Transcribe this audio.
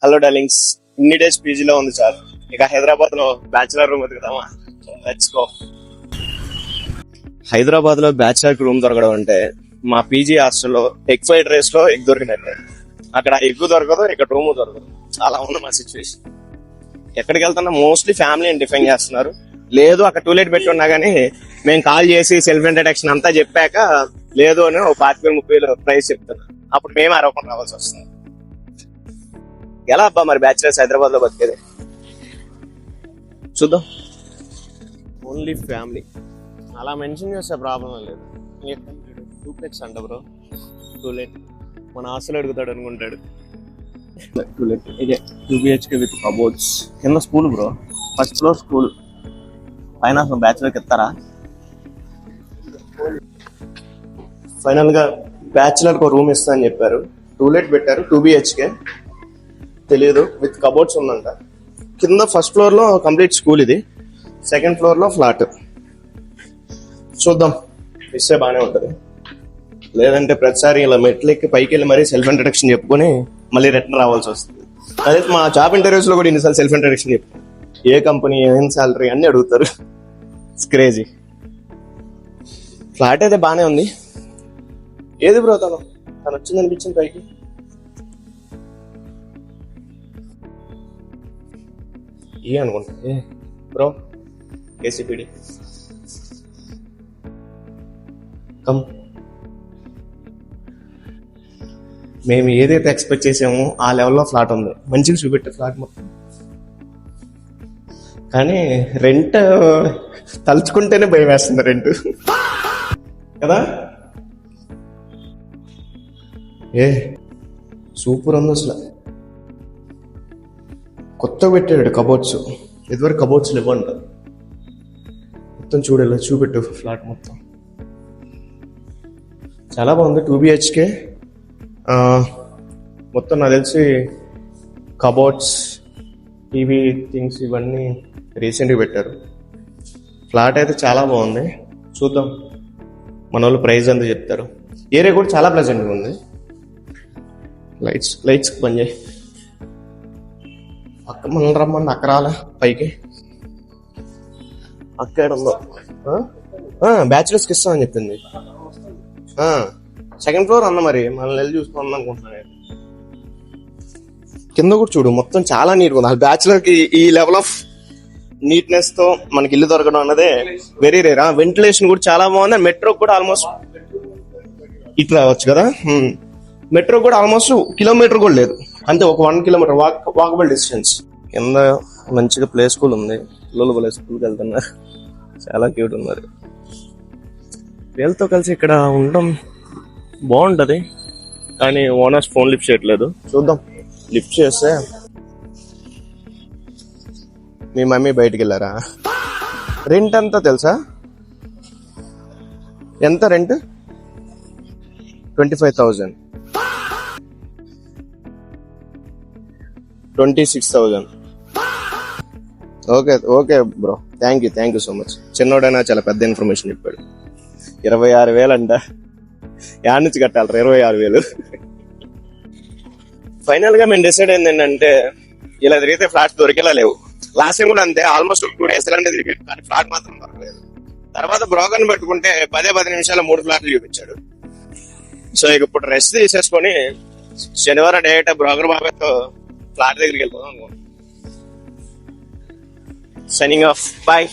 Hello darlings, ఇన్ని days పీజీలో ఉంది సార్. ఇక హైదరాబాద్ లో బ్యాచులర్ రూమ్ వెతుకుతామా? Let's go. హైదరాబాద్ లో బ్యాచులర్ రూమ్ దొరకడం అంటే మా పీజీ హాస్టల్లో ఎగ్ ఫ్రైడ్ రైస్ లో ఎగ్ దొరికినట్టే. అక్కడ ఎగ్ దొరకదు, ఇక్కడ రూమ్ దొరకదు. అలా ఉంది మా సిచ్యువేషన్. ఎక్కడికి వెళ్తున్నా మోస్ట్లీ ఫ్యామిలీ అని డిఫైన్ చేస్తున్నారు. లేదు అక్కడ టూలెట్ పెట్టి ఉన్నా కానీ మేము కాల్ చేసి సెల్ఫ్ ఇంట్రడక్షన్ అంతా చెప్పాక లేదు అని 25,000-30,000 ప్రైస్ చెప్తున్నారు. అప్పుడు మేము అరవకుండా రావాల్సి వస్తుంది. ఎలా అబ్బా మరి బ్యాచులర్స్ హైదరాబాద్ లో బతికేది? చూద్దాం. ఓన్లీ ఫ్యామిలీ అలా మెన్షన్ చేస్తే ప్రాబ్లం లేదు. డూప్లెక్స్ అంట బ్రో. టూలెట్ మన హాస్టల్ అడుగుతాడు అనుకుంటాడు. టూలెట్ ఇదే 2 BHK విత్ కబోర్డ్స్. కింద school bro, first floor school. పైన బ్యాచులర్కి ఇస్తారా? ఫైనల్ గా బ్యాచులర్ కు రూమ్ ఇస్తా అని చెప్పారు. టూలెట్ పెట్టారు, 2 BHK తెలియదు, విత్ కబోర్డ్స్ ఉందంట. కింద ఫస్ట్ ఫ్లోర్ లో కంప్లీట్ స్కూల్, ఇది సెకండ్ ఫ్లోర్ లో ఫ్లాట్. చూద్దాం, ఇస్తే బానే ఉంటది. లేదంటే ప్రతిసారి ఇలా మెట్లు ఎక్కి పైకి వెళ్ళి మరీ సెల్ఫ్ ఇంట్రడక్షన్ చెప్పుకొని మళ్ళీ రిటర్న్ రావాల్సి వస్తుంది. అదే మా జాబ్ ఇంటర్వ్యూస్ లో కూడా ఇన్నిసార్లు సెల్ఫ్ ఇంట్రడక్షన్ చెప్పు, ఏ కంపెనీ, ఏం శాలరీ అన్ని అడుగుతారు. క్రేజీ. ఫ్లాట్ అయితే బానే ఉంది. ఏది బ్రో తను వచ్చింది అనిపించింది పైకి? ఏ అనుకుంటా బ్రో, కేసీపీడి కమ్. మేము ఏదైతే ఎక్స్పెక్ట్ చేసామో ఆ లెవెల్లో ఫ్లాట్ ఉంది. మంచిగా చూపెట్టే ఫ్లాట్ మొత్తం. కానీ రెంట్ తలుచుకుంటేనే భయం వేస్తుంది. రెంట్ కదా. సూపర్ ఉంది అసలు. కొత్తగా పెట్టాడు కబోర్డ్స్. ఇదివరకు కబోర్డ్స్ లేవంట. మొత్తం చూడలేదు, చూపెట్టు ఫ్లాట్ మొత్తం. చాలా బాగుంది. 2 BHK మొత్తం. నాకు తెలిసి కబోర్డ్స్, టీవీ థింగ్స్ ఇవన్నీ రీసెంట్గా పెట్టారు. ఫ్లాట్ అయితే చాలా బాగుంది. చూద్దాం మన వాళ్ళు ప్రైస్ అంతా చెప్తారు. ఏరియా కూడా చాలా ప్లెజెంట్గా ఉంది. లైట్స్ పని చేయి. అక్క మనం రమ్మని అక్క రాలే పైకి. అక్కడ ఉందో బ్యాచులర్స్కి ఇస్తామని చెప్పింది. సెకండ్ ఫ్లోర్ అన్న, మరి మనల్ని వెళ్ళి చూసుకుందాం అనుకుంటున్నాను. కింద కూడా చూడు, మొత్తం చాలా నీట్గా ఉంది. బ్యాచులర్ కి ఈ లెవెల్ ఆఫ్ నీట్నెస్ తో మనకి ఇల్లు దొరకడం అన్నదే వెరీ రేర్. వెంటిలేషన్ కూడా చాలా బాగుంది. మెట్రో కూడా ఆల్మోస్ట్ ఇటు రావచ్చు కదా. మెట్రో కూడా ఆల్మోస్ట్ కిలోమీటర్ కూడా లేదు, అంతే ఒక 1 kilometer వాకబుల్ డిస్టెన్స్. కింద మంచిగా ప్లే స్కూల్ ఉంది. పిల్లలు ప్లే స్కూల్కి వెళ్తున్నారు, చాలా క్యూట్ ఉన్నారు. వీళ్ళతో కలిసి ఇక్కడ ఉండడం బాగుంటది, కానీ ఓనర్స్ ఫోన్ లిఫ్ట్ చేయట్లేదు. చూద్దాం, లిఫ్ట్ చేస్తే మీ మమ్మీ బయటికి వెళ్ళారా? రెంట్ అంతా తెలుసా? ఎంత rent? 25,000, 26,000. Okay bro, thank you so much. చిన్నోడైనా చాలా పెద్ద ఇన్ఫర్మేషన్ చెప్పాడు. 26,000 అంట. యాడ్ నుంచి కట్టాలి 26,000. ఫైనల్ గా మేము డిసైడ్ అయింది ఏంటంటే, ఇలా తిరిగితే ఫ్లాట్స్ దొరికేలా లేవు. లాస్ట్ టైం కూడా అంతే, ఆల్మోస్ట్ 2 days తిరిగాడు, కానీ ఫ్లాట్ మాత్రం దొరకలేదు. తర్వాత బ్రోకర్ ని పెట్టుకుంటే 10 నిమిషాలు 3 ఫ్లాట్లు చూపించాడు. సో ఇక ఇప్పుడు రెస్ట్ తీసేసుకొని శనివారం డైరెక్ట్ బ్రోకర్ బాబాయ్తో ఫ్లాట్ దగ్గరికి వెళ్ళిపోదాం అనుకుంటున్నాం. Signing off, bye.